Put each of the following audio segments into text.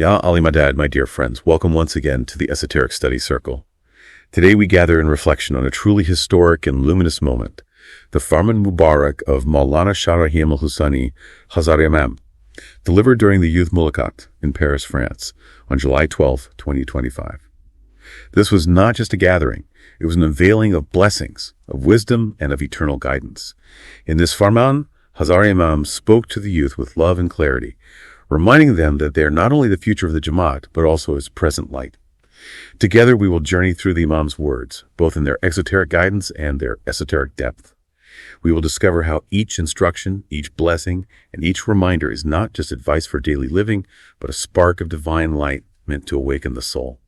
Ya Ali Madad, my dear friends, welcome once again to the Esoteric Study Circle. Today we gather in reflection on a truly historic and luminous moment, the Farman Mubarak of Mawlana Shah Rahim al-Hussaini, Imam, delivered during the Youth Mulaqat in Paris, France, on July 12, 2025. This was not just a gathering, it was an unveiling of blessings, of wisdom, and of eternal guidance. In this Farman, Imam spoke to the youth with love and clarity, reminding them that they are not only the future of the Jamat, but also its present light. Together we will journey through the Imam's words, both in their exoteric guidance and their esoteric depth. We will discover how each instruction, each blessing, and each reminder is not just advice for daily living, but a spark of divine light meant to awaken the soul.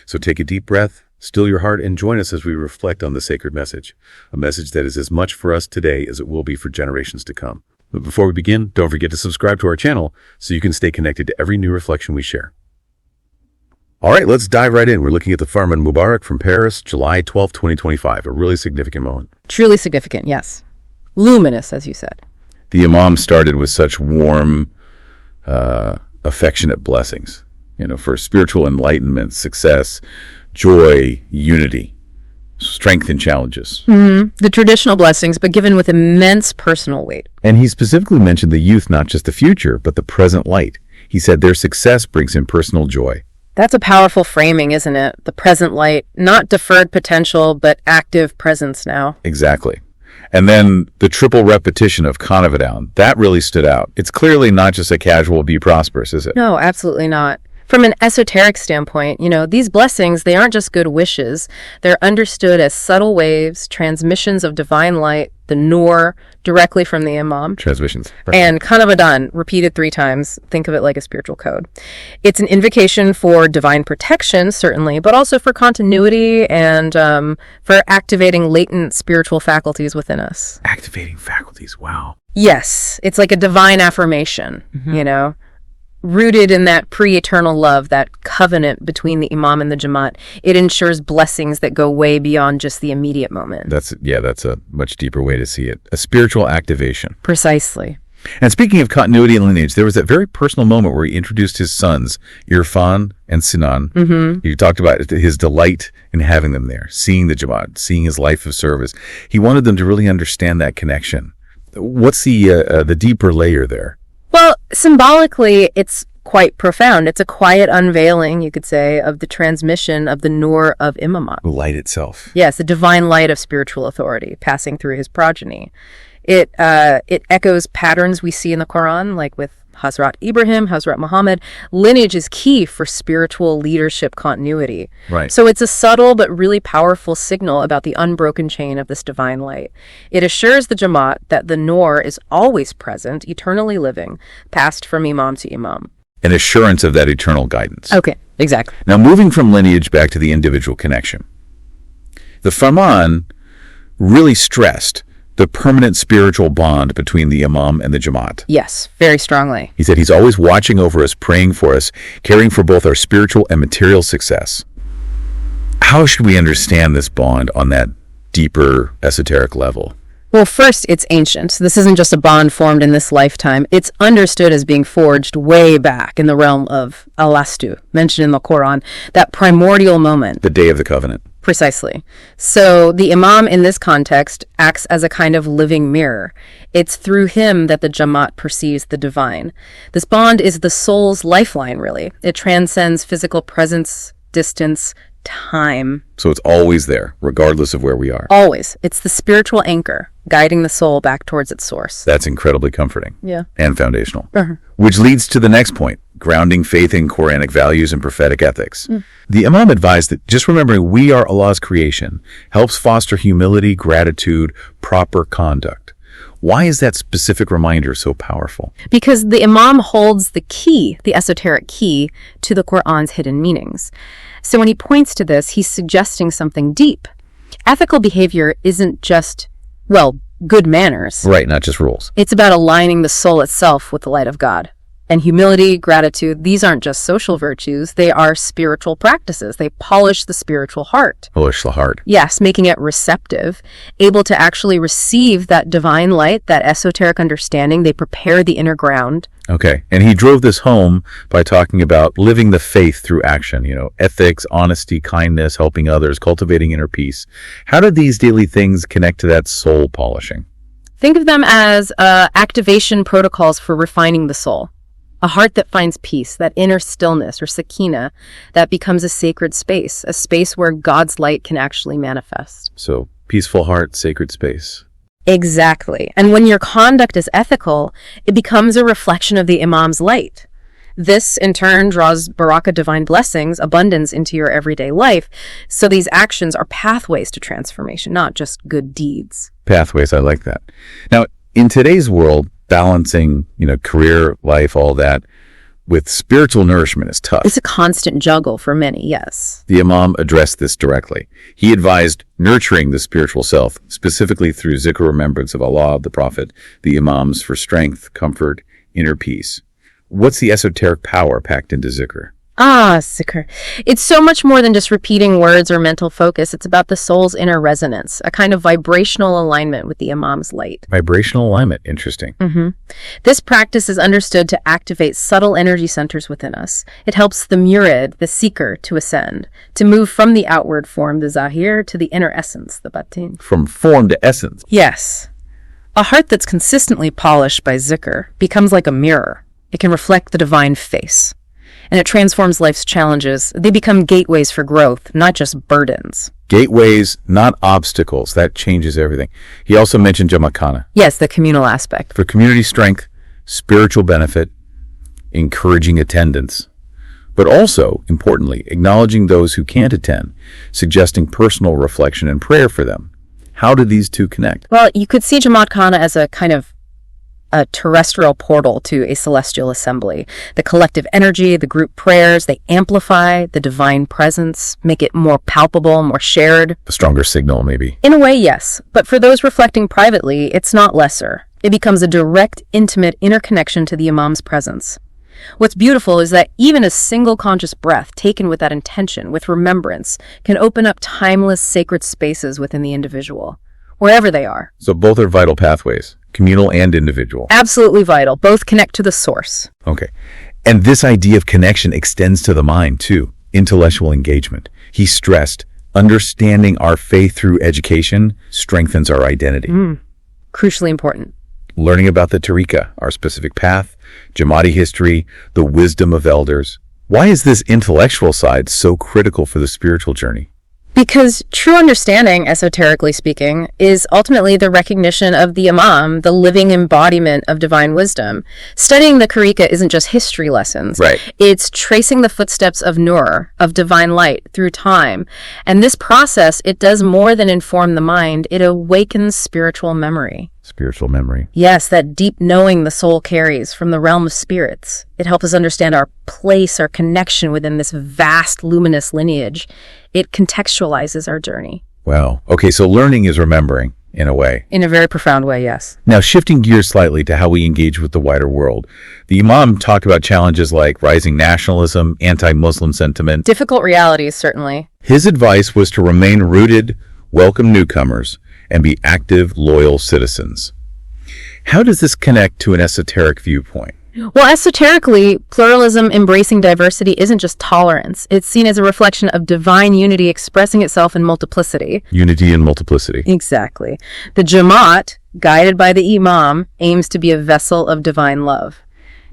So take a deep breath, still your heart, and join us as we reflect on the sacred message, a message that is as much for us today as it will be for generations to come. But before we begin, don't forget to subscribe to our channel so you can stay connected to every new reflection we share. All right, let's dive right in. We're looking at the Farman Mubarak from Paris, July 12, 2025, a really significant moment. Truly significant, yes. Luminous, as you said. The Imam started with such warm, affectionate blessings, for spiritual enlightenment, success, joy, unity, strength in challenges. The traditional blessings, but given with immense personal weight. And he specifically mentioned the youth, not just the future, but the present light. He said their success brings him personal joy. That's a powerful framing, isn't it? The present light, not deferred potential, but active presence now. Exactly. And then the triple repetition of Kanavidown, that really stood out. It's clearly not just a casual be prosperous, is it? No, absolutely not. From an esoteric standpoint, these blessings, they aren't just good wishes. They're understood as subtle waves, transmissions of divine light, the Nūr, directly from the Imam. Transmissions. And Kanavidown, repeated 3 times. Think of it like a spiritual code. It's an invocation for divine protection, certainly, but also for continuity and for activating latent spiritual faculties within us. Activating faculties, wow. Yes, it's like a divine affirmation, Rooted in that pre-eternal love, that covenant between the Imam and the Jamat. It ensures blessings that go way beyond just the immediate moment. That's a much deeper way to see it. A spiritual activation. Precisely. And speaking of continuity and lineage, there was that very personal moment where he introduced his sons, Irfan and Sinan. He talked about his delight in having them there, seeing the Jamat, seeing his life of service. He wanted them to really understand that connection. What's the deeper layer there? Well, symbolically, it's quite profound. It's a quiet unveiling, you could say, of the transmission of the Nūr of Imamat. Light itself. Yes, the divine light of spiritual authority passing through his progeny. It echoes patterns we see in the Quran, like with Hazrat Ibrahim, Hazrat Muhammad. Lineage is key for spiritual leadership continuity. Right. So it's a subtle but really powerful signal about the unbroken chain of this divine light. It assures the Jamat that the Nūr is always present, eternally living, passed from Imam to Imam. An assurance of that eternal guidance. Okay, exactly. Now, moving from lineage back to the individual connection. The Farman really stressed the permanent spiritual bond between the Imam and the Jamat. Yes, very strongly. He said he's always watching over us, praying for us, caring for both our spiritual and material success. How should we understand this bond on that deeper esoteric level? Well, first, it's ancient. This isn't just a bond formed in this lifetime. It's understood as being forged way back in the realm of al-Astu, mentioned in the Quran, that primordial moment. The Day of the Covenant. Precisely. So the Imam in this context acts as a kind of living mirror. It's through him that the Jamat perceives the divine. This bond is the soul's lifeline, really. It transcends physical presence, distance, time. So it's always there, regardless of where we are. Always. It's the spiritual anchor, guiding the soul back towards its source. That's incredibly comforting. Yeah. And foundational. Which leads to the next point, grounding faith in Quranic values and prophetic ethics. The Imam advised that just remembering we are Allah's creation helps foster humility, gratitude, proper conduct. Why is that specific reminder so powerful? Because the Imam holds the key, the esoteric key, to the Quran's hidden meanings. So when he points to this, he's suggesting something deep. Ethical behavior isn't just, good manners. Right, not just rules. It's about aligning the soul itself with the light of God. And humility, gratitude, these aren't just social virtues, they are spiritual practices. They polish the spiritual heart. Polish the heart. Yes, making it receptive, able to actually receive that divine light, that esoteric understanding. They prepare the inner ground. Okay, and he drove this home by talking about living the faith through action, ethics, honesty, kindness, helping others, cultivating inner peace. How do these daily things connect to that soul polishing? Think of them as activation protocols for refining the soul. A heart that finds peace, that inner stillness or sakina, that becomes a sacred space, a space where God's light can actually manifest. So, peaceful heart, sacred space. Exactly. And when your conduct is ethical, it becomes a reflection of the Imam's light. This, in turn, draws baraka, divine blessings, abundance into your everyday life. So these actions are pathways to transformation, not just good deeds. Pathways, I like that. Now, in today's world, balancing, career, life, all that, with spiritual nourishment is tough. It's a constant juggle for many, yes. The Imam addressed this directly. He advised nurturing the spiritual self, specifically through zikr, remembrance of Allah, the Prophet, the Imams, for strength, comfort, inner peace. What's the esoteric power packed into zikr? Zikr. It's so much more than just repeating words or mental focus. It's about the soul's inner resonance, a kind of vibrational alignment with the Imam's light. Vibrational alignment. Interesting. This practice is understood to activate subtle energy centers within us. It helps the murid, the seeker, to ascend, to move from the outward form, the zāhir, to the inner essence, the bāṭin. From form to essence. Yes. A heart that's consistently polished by zikr becomes like a mirror. It can reflect the divine face. And it transforms life's challenges. They become gateways for growth, not just burdens. Gateways, not obstacles. That changes everything. He also mentioned Jamat. Yes, the communal aspect. For community strength, spiritual benefit, encouraging attendance. But also, importantly, acknowledging those who can't attend, suggesting personal reflection and prayer for them. How do these two connect? Well, you could see Jamat as a kind of a terrestrial portal to a celestial assembly. The collective energy, the group prayers, they amplify the divine presence, make it more palpable, more shared. A stronger signal, maybe. In a way, yes. But for those reflecting privately, it's not lesser. It becomes a direct, intimate interconnection to the Imam's presence. What's beautiful is that even a single conscious breath taken with that intention, with remembrance, can open up timeless, sacred spaces within the individual, wherever they are. So both are vital pathways. Communal and individual. Absolutely vital. Both connect to the source. Okay. And this idea of connection extends to the mind, too. Intellectual engagement. He stressed, understanding our faith through education strengthens our identity. Crucially important. Learning about the tariqah, our specific path, Jamati history, the wisdom of elders. Why is this intellectual side so critical for the spiritual journey? Because true understanding, esoterically speaking, is ultimately the recognition of the Imam, the living embodiment of divine wisdom. Studying the tariqah isn't just history lessons. Right. It's tracing the footsteps of Nūr, of divine light, through time. And this process, it does more than inform the mind. It awakens spiritual memory. Spiritual memory. Yes, that deep knowing the soul carries from the realm of spirits. It helps us understand our place, our connection within this vast, luminous lineage. It contextualizes our journey. Wow. Okay, so learning is remembering, in a way. In a very profound way, yes. Now, shifting gears slightly to how we engage with the wider world. The Imam talked about challenges like rising nationalism, anti-Muslim sentiment. Difficult realities, certainly. His advice was to remain rooted, welcome newcomers, and be active, loyal citizens. How does this connect to an esoteric viewpoint? Well, esoterically, pluralism embracing diversity isn't just tolerance. It's seen as a reflection of divine unity expressing itself in multiplicity. Unity and multiplicity. Exactly. The Jamat, guided by the Imam, aims to be a vessel of divine love.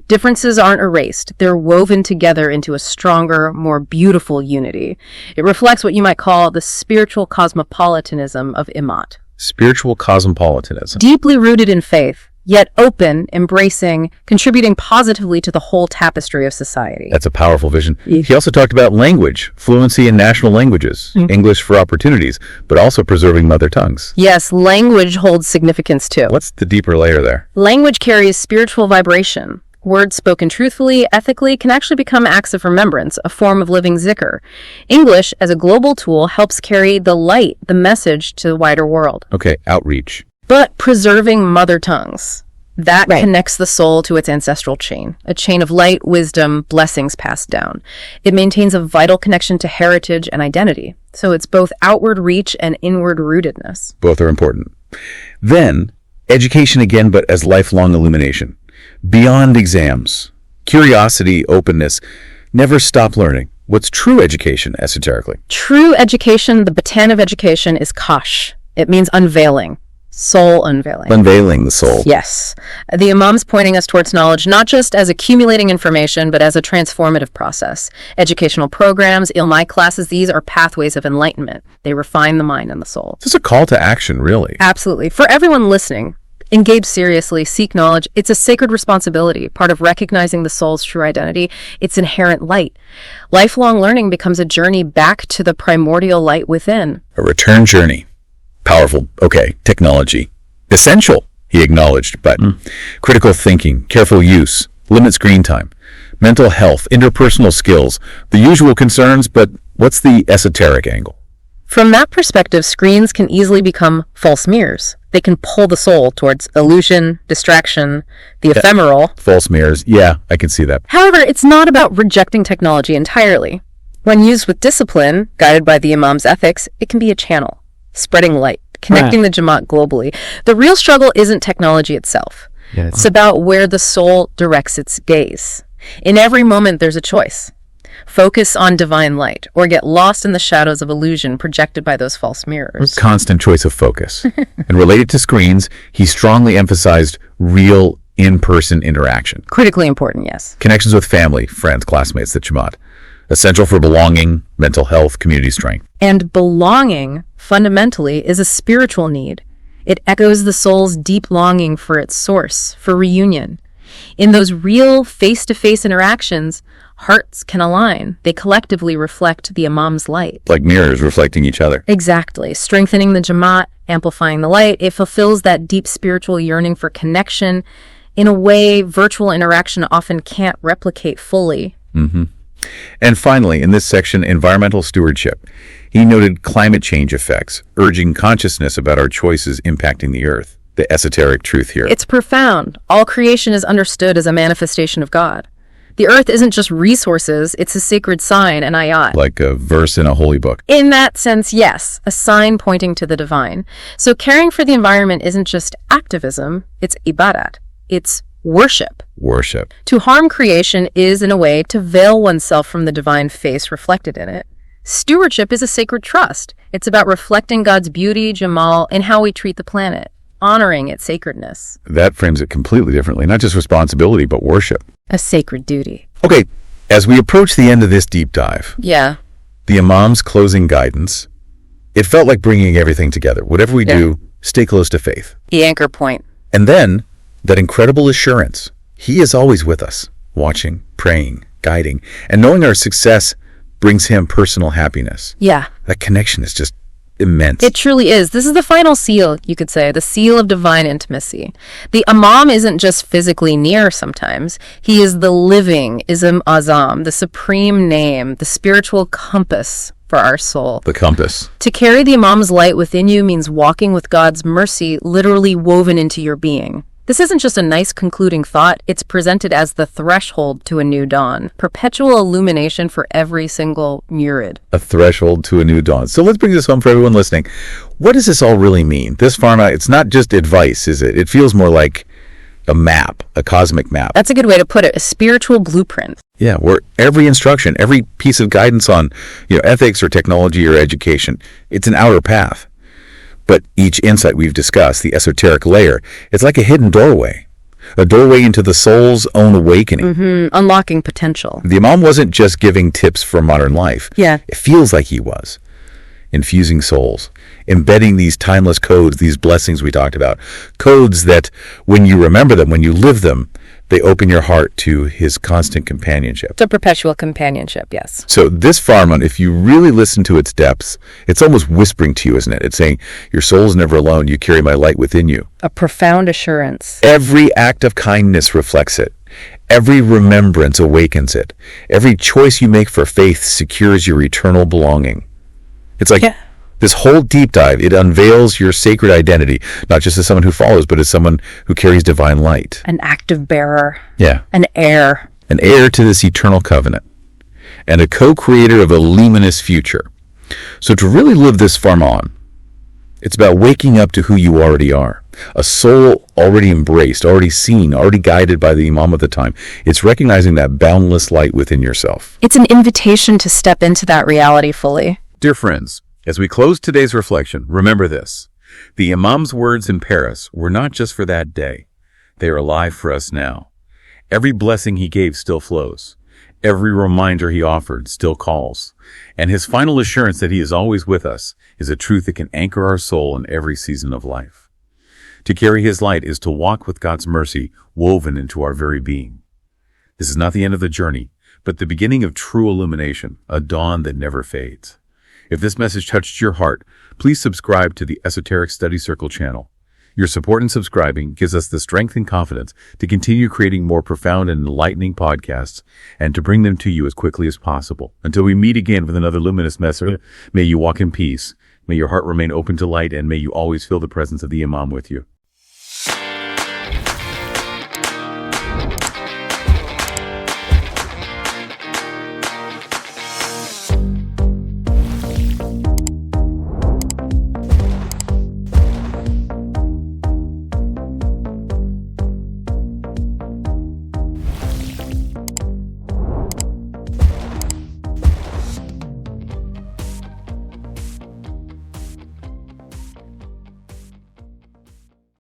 Differences aren't erased. They're woven together into a stronger, more beautiful unity. It reflects what you might call the spiritual cosmopolitanism of Imamat. Spiritual cosmopolitanism. Deeply rooted in faith, yet open, embracing, contributing positively to the whole tapestry of society. That's a powerful vision. He also talked about language, fluency in national languages, English for opportunities, but also preserving mother tongues. Yes, language holds significance too. What's the deeper layer there? Language carries spiritual vibration. Words spoken truthfully, ethically, can actually become acts of remembrance, a form of living zikr. English, as a global tool, helps carry the light, the message, to the wider world. Okay, outreach. But preserving mother tongues. That connects the soul to its ancestral chain, a chain of light, wisdom, blessings passed down. It maintains a vital connection to heritage and identity. So it's both outward reach and inward rootedness. Both are important. Then, education again, but as lifelong illumination. Beyond exams, curiosity, openness, never stop learning. What's true education, esoterically? True education, the bāṭin of education, is kash. It means unveiling. Soul unveiling. Unveiling the soul. Yes. The Imam's pointing us towards knowledge not just as accumulating information, but as a transformative process. Educational programs, ilmai classes, these are pathways of enlightenment. They refine the mind and the soul. This is a call to action, really. Absolutely. For everyone listening, engage seriously, seek knowledge. It's a sacred responsibility, part of recognizing the soul's true identity, its inherent light. Lifelong learning becomes a journey back to the primordial light within. A return journey. Powerful. Okay. Technology. Essential, he acknowledged, but critical thinking, careful use, limit screen time, mental health, interpersonal skills, the usual concerns, but what's the esoteric angle? From that perspective, screens can easily become false mirrors. They can pull the soul towards illusion, distraction, the ephemeral. False mirrors. Yeah, I can see that. However, it's not about rejecting technology entirely. When used with discipline, guided by the Imam's ethics, it can be a channel, spreading light, connecting the Jamat globally. The real struggle isn't technology itself. It's about where the soul directs its gaze. In every moment, there's a choice. Focus on divine light, or get lost in the shadows of illusion projected by those false mirrors. Constant choice of focus. And related to screens, he strongly emphasized real in-person interaction. Critically important, yes. Connections with family, friends, classmates, the Jamat. Essential for belonging, mental health, community strength. And belonging, fundamentally, is a spiritual need. It echoes the soul's deep longing for its source, for reunion. In those real face-to-face interactions, hearts can align. They collectively reflect the Imam's light. Like mirrors reflecting each other. Exactly. Strengthening the Jamat, amplifying the light, it fulfills that deep spiritual yearning for connection in a way virtual interaction often can't replicate fully. And finally, in this section, environmental stewardship. He noted climate change effects, urging consciousness about our choices impacting the earth. The esoteric truth here. It's profound. All creation is understood as a manifestation of God. The earth isn't just resources, it's a sacred sign, an ayat. Like a verse in a holy book. In that sense, yes, a sign pointing to the divine. So caring for the environment isn't just activism, it's ibadat. It's worship. Worship. To harm creation is, in a way, to veil oneself from the divine face reflected in it. Stewardship is a sacred trust. It's about reflecting God's beauty, Jamal, in how we treat the planet, honoring its sacredness. That frames it completely differently. Not just responsibility, but worship. A sacred duty. Okay, as we approach the end of this deep dive, the Imam's closing guidance, it felt like bringing everything together. Whatever we do, stay close to faith. The anchor point. And then, that incredible assurance. He is always with us, watching, praying, guiding, and knowing our success brings him personal happiness. Yeah. That connection is just immense. It truly is. This is the final seal, you could say, the seal of divine intimacy. The Imam isn't just physically near sometimes. He is the living Ism Azam, the supreme name, the spiritual compass for our soul. The compass. To carry the Imam's light within you means walking with God's mercy literally woven into your being. This isn't just a nice concluding thought, it's presented as the threshold to a new dawn, perpetual illumination for every single murid. A threshold to a new dawn. So let's bring this home for everyone listening. What does this all really mean? This Farma, it's not just advice, is it? It feels more like a map, a cosmic map. That's a good way to put it, a spiritual blueprint. Yeah, where every instruction, every piece of guidance on, ethics or technology or education, it's an outer path. But each insight we've discussed, the esoteric layer, it's like a hidden doorway. A doorway into the soul's own awakening. Unlocking potential. The Imam wasn't just giving tips for modern life. Yeah. It feels like he was. Infusing souls. Embedding these timeless codes, these blessings we talked about. Codes that, when you remember them, when you live them, they open your heart to his constant companionship. It's a perpetual companionship, yes. So this Farman, if you really listen to its depths, it's almost whispering to you, isn't it? It's saying, your soul's never alone. You carry my light within you. A profound assurance. Every act of kindness reflects it. Every remembrance awakens it. Every choice you make for faith secures your eternal belonging. It's like This whole deep dive, it unveils your sacred identity, not just as someone who follows, but as someone who carries divine light. An active bearer. Yeah. An heir. An heir to this eternal covenant. And a co-creator of a luminous future. So to really live this Farman, it's about waking up to who you already are. A soul already embraced, already seen, already guided by the Imam of the time. It's recognizing that boundless light within yourself. It's an invitation to step into that reality fully. Dear friends, as we close today's reflection, remember this. The Imam's words in Paris were not just for that day. They are alive for us now. Every blessing he gave still flows. Every reminder he offered still calls. And his final assurance that he is always with us is a truth that can anchor our soul in every season of life. To carry his light is to walk with God's mercy woven into our very being. This is not the end of the journey, but the beginning of true illumination, a dawn that never fades. If this message touched your heart, please subscribe to the Esoteric Study Circle channel. Your support in subscribing gives us the strength and confidence to continue creating more profound and enlightening podcasts and to bring them to you as quickly as possible. Until we meet again with another luminous message, may you walk in peace, may your heart remain open to light, and may you always feel the presence of the Imam with you.